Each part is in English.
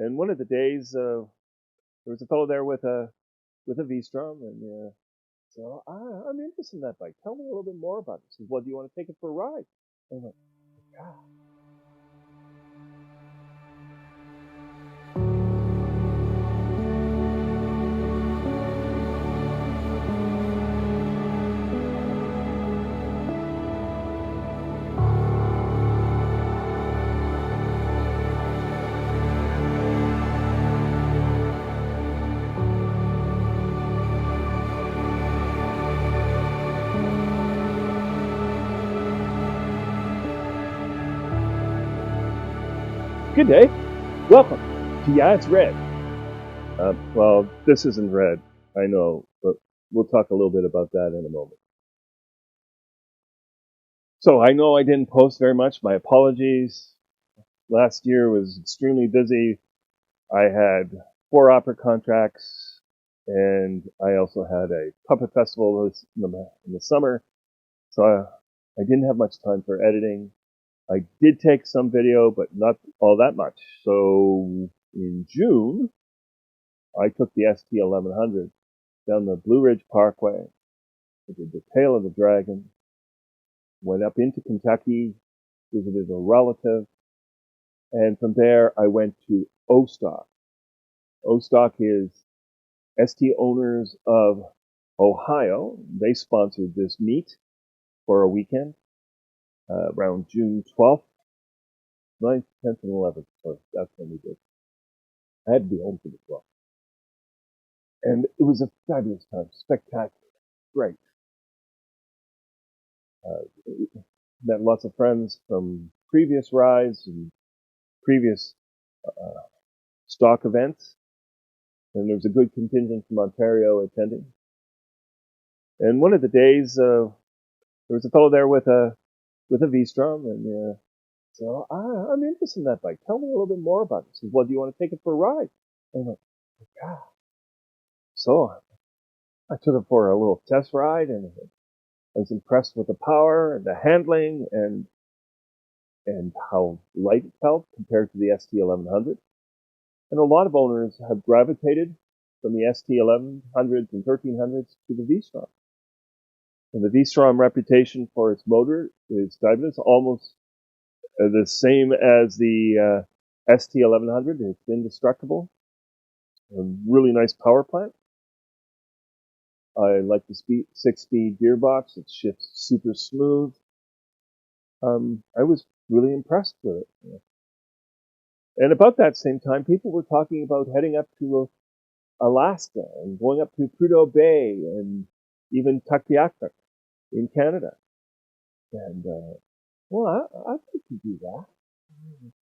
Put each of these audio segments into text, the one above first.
And one of the days, there was a fellow there with a Vstrom, and so I'm interested in that bike. Tell me a little bit more about it. He says, well, do you want to take it for a ride? And I'm like, yeah. Good day. Welcome to Yeah, It's Red. Well, this isn't red, I know, but we'll talk a little bit about that in a moment. So I know I didn't post very much. My apologies. Last year was extremely busy. I had 4 opera contracts, and I also had a puppet festival in the summer, so I didn't have much time for editing. I did take some video, but not all that much. So in June, I took the ST1100 down the Blue Ridge Parkway. I did the Tail of the Dragon, went up into Kentucky, visited a relative, and from there I went to Ostock. Ostock is ST Owners of Ohio. They sponsored this meet for a weekend around June 12th, 9th, 10th, and 11th. So that's when we did. I had to be home for the 12th. And it was a fabulous time, spectacular, great. Met lots of friends from previous rides and previous stock events. And there was a good contingent from Ontario attending. And one of the days, there was a fellow there with a Vstrom, and so I'm interested in that bike. Tell me a little bit more about it. He says, well, do you want to take it for a ride? And I'm like, yeah. So I took it for a little test ride, and I was impressed with the power and the handling and how light it felt compared to the ST1100. And a lot of owners have gravitated from the ST1100s and 1300s to the Vstrom. And the Vstrom reputation for its motor is fabulous, almost the same as the ST1100. It's indestructible. A really nice power plant. I like the 6-speed gearbox. It shifts super smooth. I was really impressed with it. And about that same time, people were talking about heading up to Alaska and going up to Prudhoe Bay and even Tuktoyaktuk in Canada. And, well, I'd like to do that.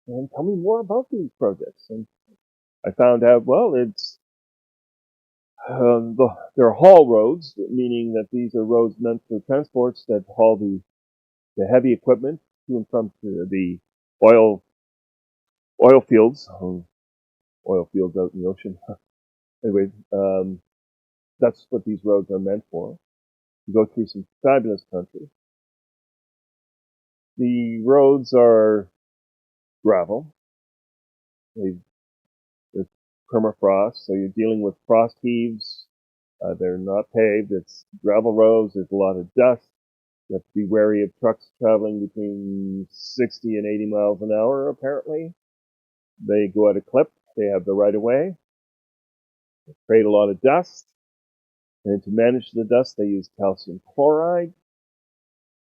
And tell me more about these projects. And I found out, well, it's they're haul roads, meaning that these are roads meant for transports that haul the heavy equipment to and from the oil fields, oil fields out in the ocean. Anyway, that's what these roads are meant for. You go through some fabulous country. The roads are gravel. It's permafrost, so you're dealing with frost heaves. They're not paved. It's gravel roads. There's a lot of dust. You have to be wary of trucks traveling between 60 and 80 miles an hour, apparently. They go at a clip. They have the right of way. They create a lot of dust. And to manage the dust, they use calcium chloride.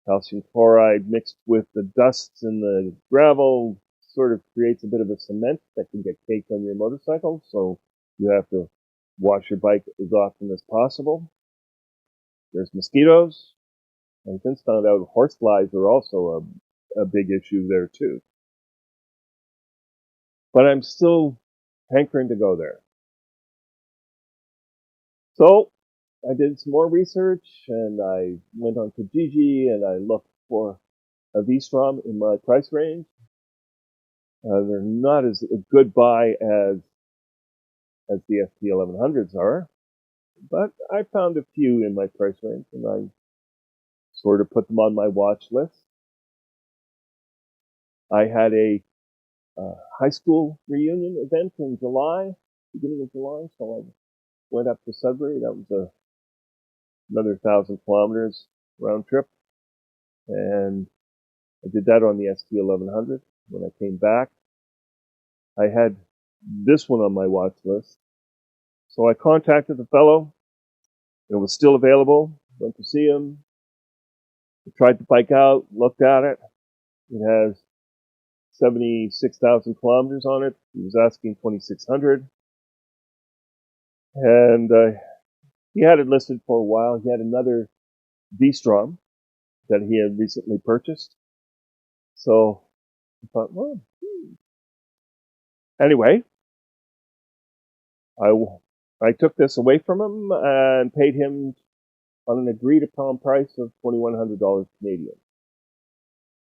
Calcium chloride mixed with the dust and the gravel sort of creates a bit of a cement that can get caked on your motorcycle. So you have to wash your bike as often as possible. There's mosquitoes. And since found out horseflies are also a big issue there too. But I'm still hankering to go there. So I did some more research, and I went on Kijiji and I looked for a Vstrom in my price range. They're not as a good buy as the ST1100s are, but I found a few in my price range, and I sort of put them on my watch list. I had a high school reunion event in July, beginning of July. So I went up to Sudbury. That was another 1,000 kilometers round trip. And I did that on the ST 1100. When I came back, I had this one on my watch list. So I contacted the fellow. It was still available. Went to see him. I tried the bike out, looked at it. It has 76,000 kilometers on it. He was asking 2,600. And he had it listed for a while. He had another Vstrom that he had recently purchased. So I thought, well, anyway, I took this away from him and paid him on an agreed upon price of $2,100 Canadian.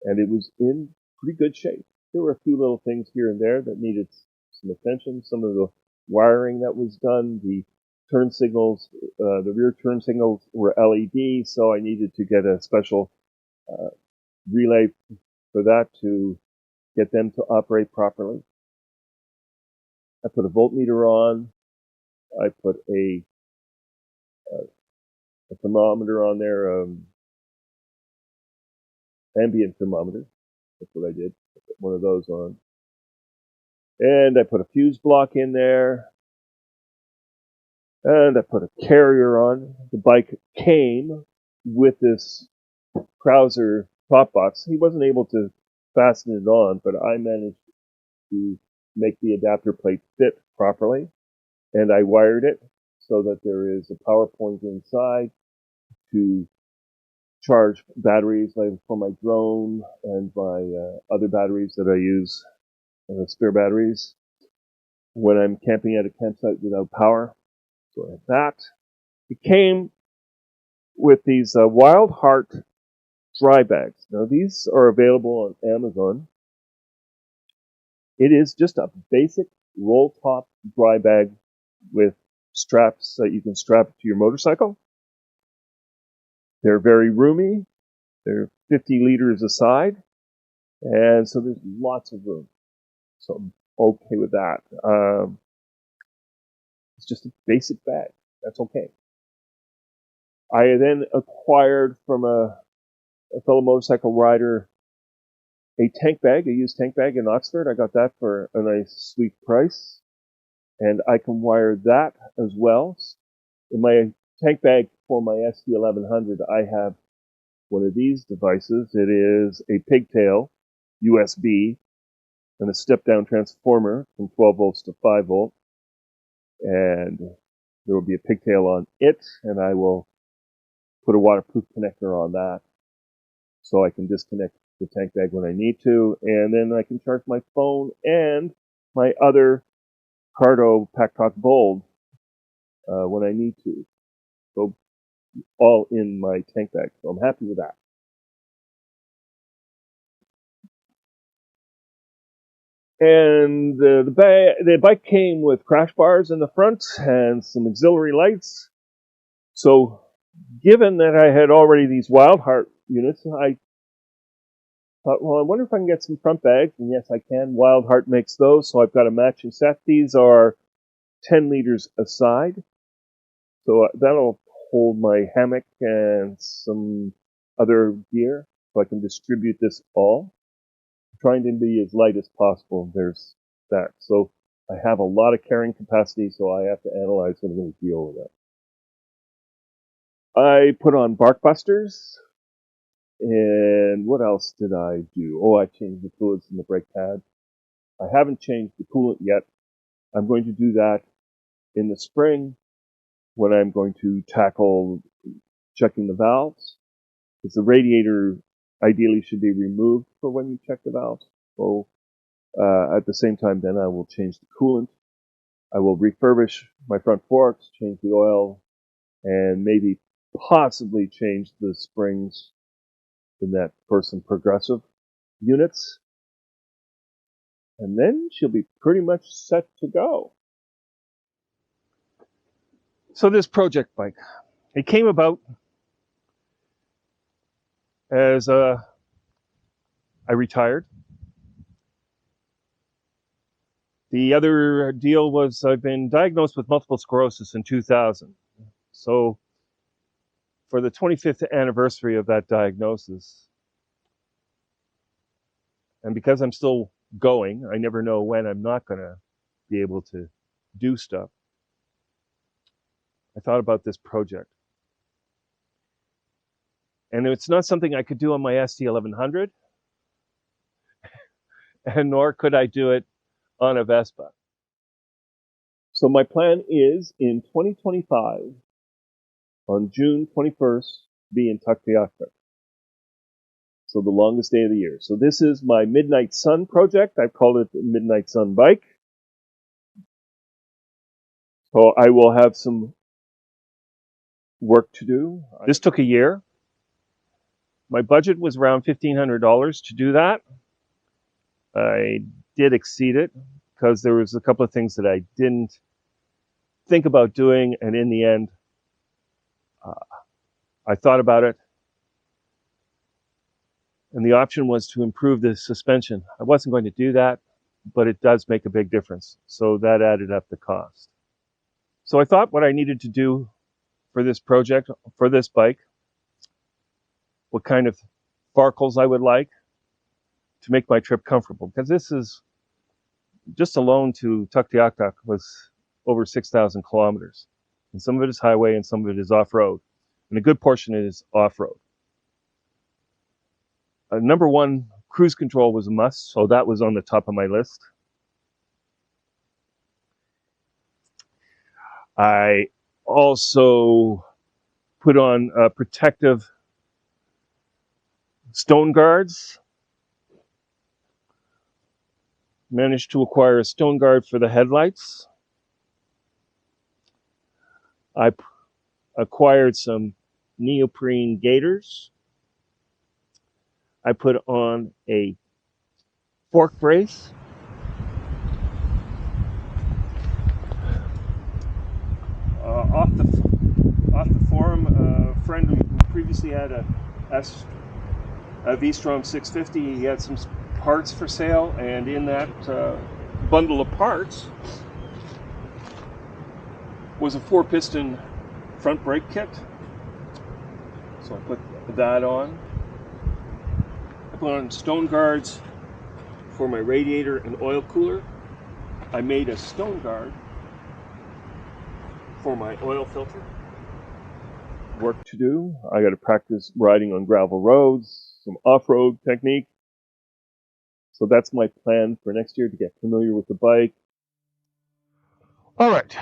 And it was in pretty good shape. There were a few little things here and there that needed some attention. Some of the wiring that was done, the turn signals, the rear turn signals were LED, so I needed to get a special relay for that to get them to operate properly. I put a voltmeter on. I put a thermometer on there, ambient thermometer. That's what I did. I put one of those on. And I put a fuse block in there. And I put a carrier on. The bike came with this Krauser top box. He wasn't able to fasten it on, but I managed to make the adapter plate fit properly. And I wired it so that there is a power point inside to charge batteries like for my drone and my other batteries that I use, spare batteries, when I'm camping at a campsite without power. So I have that. It came with these Wild Heart dry bags. Now these are available on Amazon. It is just a basic roll top dry bag with straps that you can strap to your motorcycle. They're very roomy. They're 50 liters a side. And so there's lots of room. So I'm okay with that. It's just a basic bag. That's okay. I then acquired from a fellow motorcycle rider a tank bag, a used tank bag in Oxford. I got that for a nice, sweet price. And I can wire that as well. In my tank bag for my ST 1100, I have one of these devices. It is a pigtail USB and a step-down transformer from 12 volts to 5 volt. And there will be a pigtail on it, and I will put a waterproof connector on that so I can disconnect the tank bag when I need to, and then I can charge my phone and my other Cardo PackTalk Bold when I need to. So all in my tank bag. So I'm happy with that. And the bike came with crash bars in the front and some auxiliary lights. So given that I had already these Wild Heart units, I thought, well, I wonder if I can get some front bags. And yes, I can. Wild Heart makes those, so I've got a matching set. These are 10 liters a side. So that'll hold my hammock and some other gear, so I can distribute this all. I'm trying to be as light as possible. There's that. So I have a lot of carrying capacity, so I have to analyze what I'm going to deal with that. I put on bark busters. And what else did I do? Oh, I changed the fluids in the brake pad. I haven't changed the coolant yet. I'm going to do that in the spring when I'm going to tackle checking the valves. Because the radiator ideally should be removed for when you check the valves. So at the same time, then I will change the coolant. I will refurbish my front forks, change the oil, and maybe possibly change the springs in that first and progressive units. And then she'll be pretty much set to go. So this project bike, it came about as I retired. The other deal was I've been diagnosed with multiple sclerosis in 2000. So for the 25th anniversary of that diagnosis, and because I'm still going, I never know when I'm not going to be able to do stuff, I thought about this project. And it's not something I could do on my ST1100, and nor could I do it on a Vespa. So my plan is in 2025, on June 21st, be in Tuktoyaktuk. So the longest day of the year. So this is my Midnight Sun project. I've called it the Midnight Sun bike. So I will have some work to do. This took a year. My budget was around $1,500 to do that. I did exceed it because there was a couple of things that I didn't think about doing, and in the end, I thought about it, and the option was to improve the suspension. I wasn't going to do that, but it does make a big difference, so that added up the cost. So I thought what I needed to do for this project, for this bike, what kind of sparkles I would like to make my trip comfortable, because this is just alone to Tuktoyaktuk was over 6,000 kilometers, and some of it is highway and some of it is off-road, and a good portion is off-road. Number one, cruise control was a must, so that was on the top of my list. I also put on protective stone guards. Managed to acquire a stone guard for the headlights. I acquired some neoprene gaiters. I put on a fork brace. Off the forum, a friend who previously had a Vstrom 650, he had some parts for sale, and in that bundle of parts was a 4-piston front brake kit. So I put that on. I put on stone guards for my radiator and oil cooler. I made a stone guard for my oil filter. Work to do. I got to practice riding on gravel roads, some off-road technique. So that's my plan for next year, to get familiar with the bike. All right,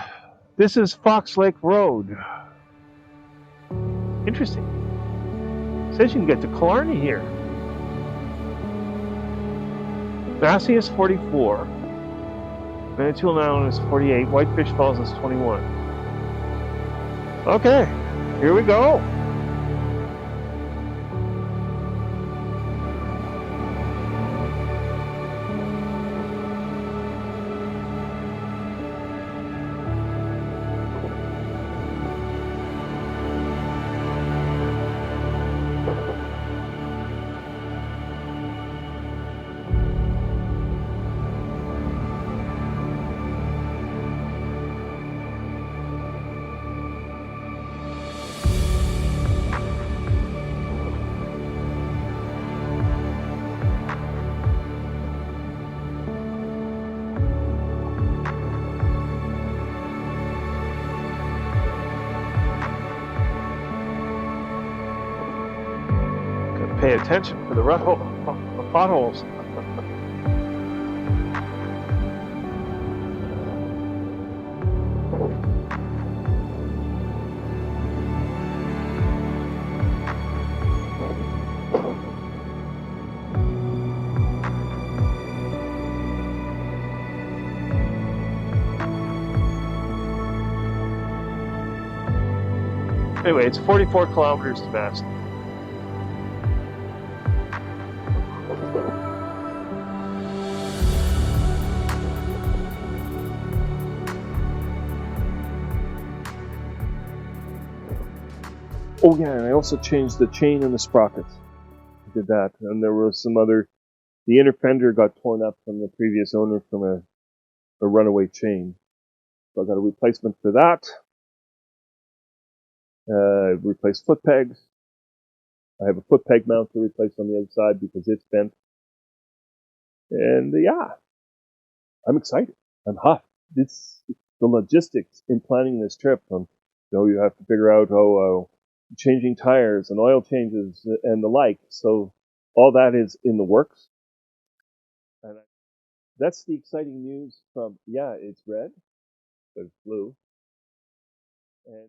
this is Fox Lake Road. Interesting. It says you can get to Killarney here. Massey is 44. Manitoulin Island is 48. Whitefish Falls is 21. Okay, here we go. Pay attention for the potholes. Anyway, it's 44 kilometers to Massey. Oh yeah, and I also changed the chain and the sprockets. I did that, and there was some other. The inner fender got torn up from the previous owner from a runaway chain. So I got a replacement for that. Replaced foot pegs. I have a foot peg mount to replace on the other side because it's bent. And yeah, I'm excited. I'm hot. It's the logistics in planning this trip. You have to figure out changing tires and oil changes and the like. So all that is in the works. And that's the exciting news from, it's red, but it's blue. And